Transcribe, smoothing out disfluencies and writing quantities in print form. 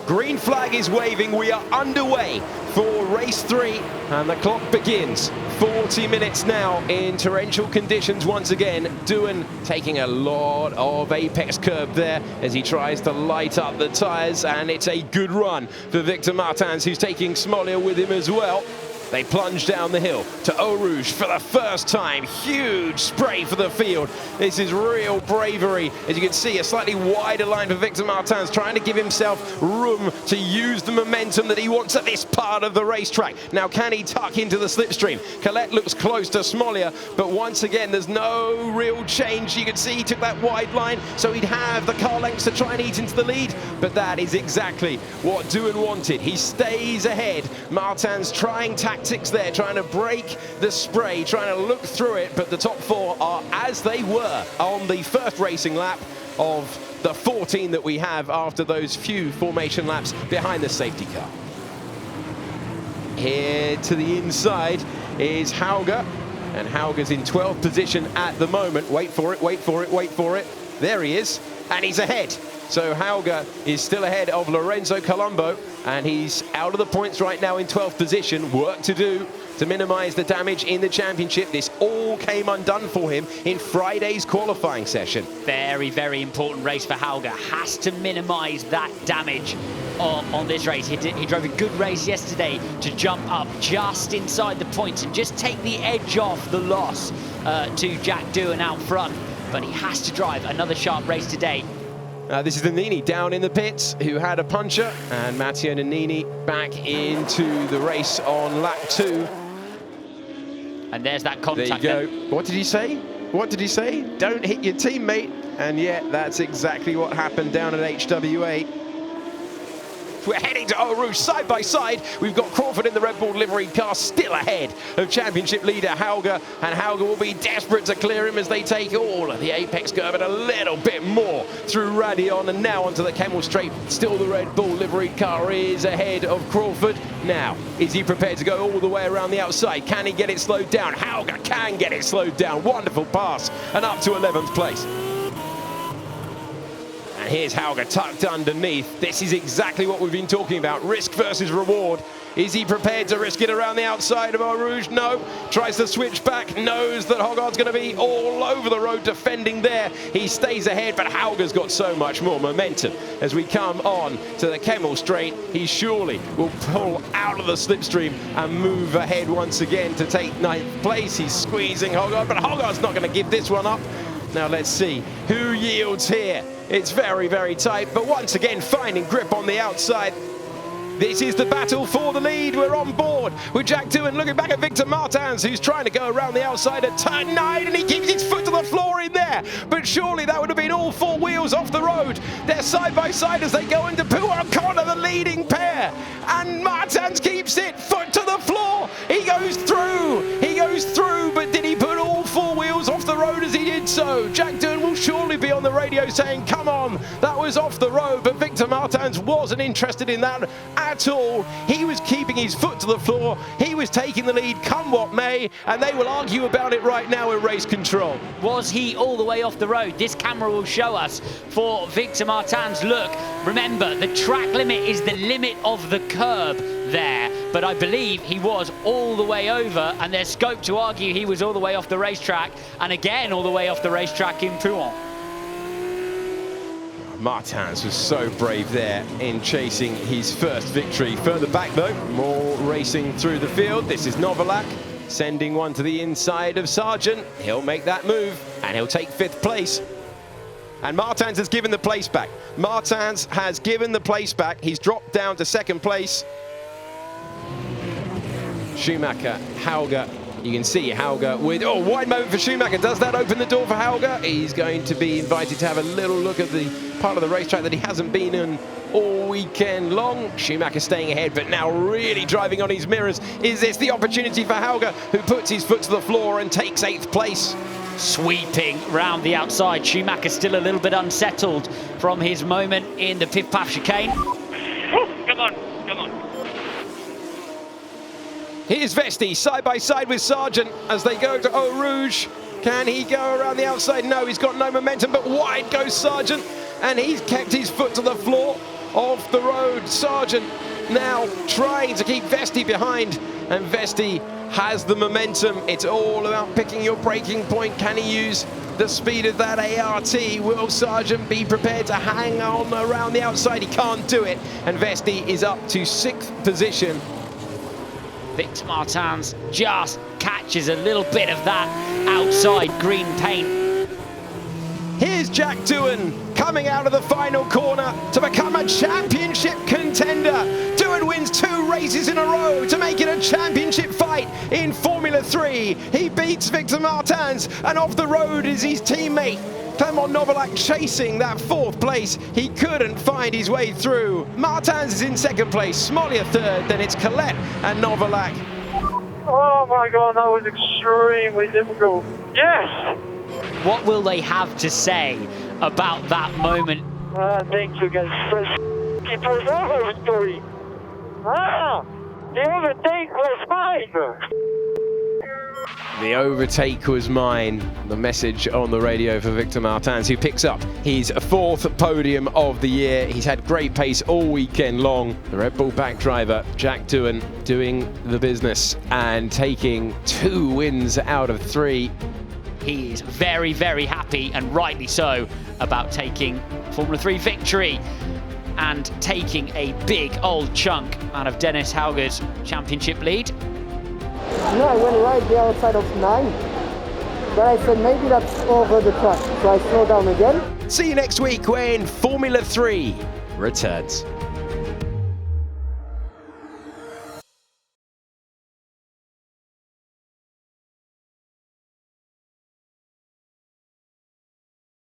Green flag is waving. We are underway for race 3, and the clock begins. 40 minutes now in torrential conditions once again. Doohan taking a lot of apex curb there as he tries to light up the tyres, and it's a good run for Victor Martins, who's taking Smolia with him as well. They plunge down the hill to Eau Rouge for the first time. Huge spray for the field. This is real bravery. As you can see, a slightly wider line for Victor Martins, trying to give himself room to use the momentum that he wants at this part of the racetrack. Now, can he tuck into the slipstream? Colette looks close to Smolia, but once again, there's no real change. You can see he took that wide line, so he'd have the car lengths to try and eat into the lead, but that is exactly what Doohan wanted. He stays ahead. Martins trying tactics there, trying to break the spray, trying to look through it, but the top 4 are as they were on the first racing lap of the 14 that we have after those few formation laps behind the safety car. Here to the inside is Hauger, and Hauger's in 12th position at the moment. Wait for it, wait for it, wait for it. There he is, and he's ahead. So Hauger is still ahead of Lorenzo Colombo, and he's out of the points right now in 12th position. Work to do to minimize the damage in the championship. This all came undone for him in Friday's qualifying session. Very, very important race for Hauger. Has to minimize that damage on this race. He drove a good race yesterday to jump up just inside the points and just take the edge off the loss to Jack Doohan out front. But he has to drive another sharp race today. This is Nannini down in the pits, who had a puncher, and Matteo Nannini back into the race on lap 2. And there's that contact. There you go. What did he say? What did he say? Don't hit your teammate. And yet, that's exactly what happened down at HWA. We're heading to Eau Rouge side by side. We've got Crawford in the Red Bull livery car, still ahead of championship leader Hauger, and Hauger will be desperate to clear him as they take all of the apex curve and a little bit more through Radion, and now onto the Kemmel Straight. Still the Red Bull livery car is ahead of Crawford. Now, is he prepared to go all the way around the outside? Can he get it slowed down? Hauger can get it slowed down. Wonderful pass, and up to 11th place. Here's Hauger tucked underneath. This is exactly what we've been talking about. Risk versus reward. Is he prepared to risk it around the outside of Eau Rouge? No. Tries to switch back. Knows that Hauger's going to be all over the road defending there. He stays ahead, but Hauger's got so much more momentum. As we come on to the Kemmel Straight, he surely will pull out of the slipstream and move ahead once again to take 9th place. He's squeezing Hauger, but Hauger's not going to give this one up. Now let's see who yields here. It's very, very tight, but once again finding grip on the outside. This is the battle for the lead. We're on board with Jack Doohan looking back at Victor Martins, who's trying to go around the outside at turn 9, and he keeps his foot to the floor in there. But surely that would have been all 4 wheels off the road. They're side by side as they go into Doohan corner, the leading pair. And Martins keeps it, foot to the floor. He goes through, but did he put all 4 wheels off the road as he did so? Jack Doohan will surely be on the radio saying, come on, that was off the road, but Victor Martins wasn't interested in that at all. He was keeping his foot to the floor. He was taking the lead come what may, and they will argue about it right now in race control. Was he all the way off the road? This camera will show us for Victor Martins. Look, remember, the track limit is the limit of the curb there, but I believe he was all the way over, and there's scope to argue he was all the way off the racetrack, and again all the way off the racetrack in Doohan. Martins was so brave there in chasing his first victory. Further back though, more racing through the field. This is Novalak sending one to the inside of Sargent. He'll make that move and he'll take 5th place. And Martins has given the place back. Martins has given the place back. He's dropped down to 2nd place. Schumacher, Hauger. You can see Hauger with, wide moment for Schumacher. Does that open the door for Hauger? He's going to be invited to have a little look at the part of the racetrack that he hasn't been in all weekend long. Schumacher staying ahead, but now really driving on his mirrors. Is this the opportunity for Hauger, who puts his foot to the floor and takes 8th place? Sweeping round the outside. Schumacher still a little bit unsettled from his moment in the Pif-Paf chicane. Come on. Here's Vesti side by side with Sargent as they go to Eau Rouge. Can he go around the outside? No, he's got no momentum, but wide goes Sargent, and he's kept his foot to the floor. off the road. Sargent now trying to keep Vesti behind, and Vesti has the momentum. It's all about picking your braking point. Can he use the speed of that ART? Will Sargent be prepared to hang on around the outside? He can't do it, and Vesti is up to 6th position. Victor Martins just catches a little bit of that outside green paint. Here's Jack Doohan coming out of the final corner to become a championship contender. Doohan wins 2 races in a row to make it a championship fight in Formula 3. He beats Victor Martins, and off the road is his teammate Clement Novalak chasing that 4th place. He couldn't find his way through. Martins is in 2nd place, Smollier 3rd, then it's Colette and Novalak. Oh my God, that was extremely difficult. Yes! What will they have to say about that moment? Thank you guys. It was over, victory. The overtake was mine. The overtake was mine. The message on the radio for Victor Martins, who picks up his 4th podium of the year. He's had great pace all weekend long. The Red Bull back driver, Jack Doohan, doing the business and taking 2 wins out of 3. He is very, very happy, and rightly so, about taking Formula 3 victory and taking a big old chunk out of Dennis Hauger's championship lead. No, I went right the outside of 9. But I said maybe that's over the track, so I slowed down again. See you next week when Formula 3 returns.